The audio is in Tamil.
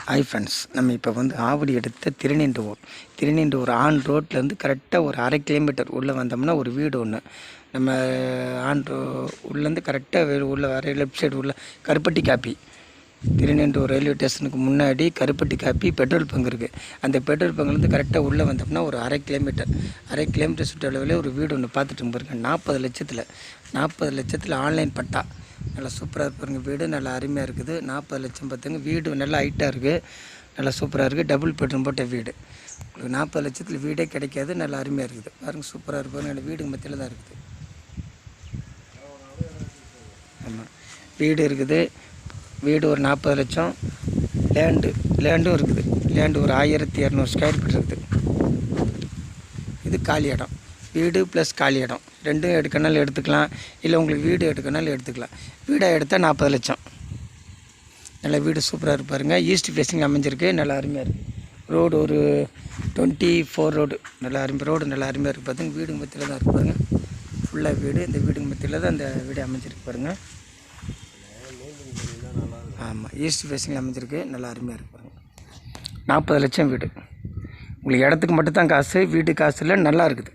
ஹாய் ஃப்ரெண்ட்ஸ், நம்ம இப்போ வந்து ஆவடி எடுத்த திருநீண்டூர் ஆன் ரோட்லேருந்து கரெக்டாக ஒரு 1/2 கிலோமீட்டர் உள்ளே வந்தோம்னா ஒரு வீடு ஒன்று. நம்ம உள்ளேருந்து கரெக்டாக உள்ளே வர லெஃப்ட் சைடு உள்ள கருப்பட்டி காப்பி, திருநீண்டூர் ரயில்வே ஸ்டேஷனுக்கு முன்னாடி கருப்பட்டி காப்பி பெட்ரோல் பங்க் இருக்குது. அந்த பெட்ரோல் பங்க்லேருந்து கரெக்டாக உள்ளே வந்தோம்னா ஒரு 1/2 கிலோமீட்டர் சுற்றளவில் ஒரு வீடு ஒன்று பார்த்துட்டு பாருங்க. 40 லட்சத்தில் ஆன்லைன் பட்டா. நல்லா சூப்பராக இருப்பாருங்க. வீடு நல்லா அருமையாக இருக்குது. 40 லட்சம் பார்த்துங்க. வீடு நல்லா ஹைட்டாக இருக்குது, நல்லா சூப்பராக இருக்குது. டபுள் பெட்ரூம் போட்ட வீடு. உங்களுக்கு 40 லட்சத்தில் வீடே கிடைக்காது. நல்லா அருமையாக இருக்குது பாருங்க. சூப்பராக இருப்பாருங்க. நல்ல வீடுங்க மத்தியில் தான் இருக்குது. ஆமாம், வீடு இருக்குது. வீடு ஒரு 40 லட்சம். லேண்டும் இருக்குது. லேண்டு ஒரு 1200 ஸ்கொயர் ஃபீட் இருக்குது. இது காலி இடம். வீடு ப்ளஸ் காலி இடம் ரெண்டும் எடுக்கனாலும் எடுத்துக்கலாம், இல்லை உங்களுக்கு வீடு எடுக்கனாலும் எடுத்துக்கலாம். வீடாக எடுத்தால் 40 லட்சம். நல்லா வீடு சூப்பராக இருப்பாருங்க. ஈஸ்ட் ஃபேஸிங் அமைஞ்சிருக்கு. நல்லா அருமையாக இருக்குது. ரோடு ஒரு 24 ரோடு. நல்லா ரோடு நல்லா அருமையாக இருக்குது. பார்த்துங்க, வீடுங்க மத்தியில் தான் இருப்பாருங்க. ஃபுல்லாக வீடு. இந்த வீடுங்க மத்தியில் தான் இந்த வீடு அமைஞ்சிருக்கு பாருங்க. ஆமாம், ஈஸ்ட் ஃபேஸிங் அமைஞ்சிருக்கு. நல்லா அருமையாக இருப்பாருங்க. 40 லட்சம் வீடு. உங்களுக்கு இடத்துக்கு மட்டும்தான் காசு, வீட்டு காசு இல்லை. நல்லா இருக்குது.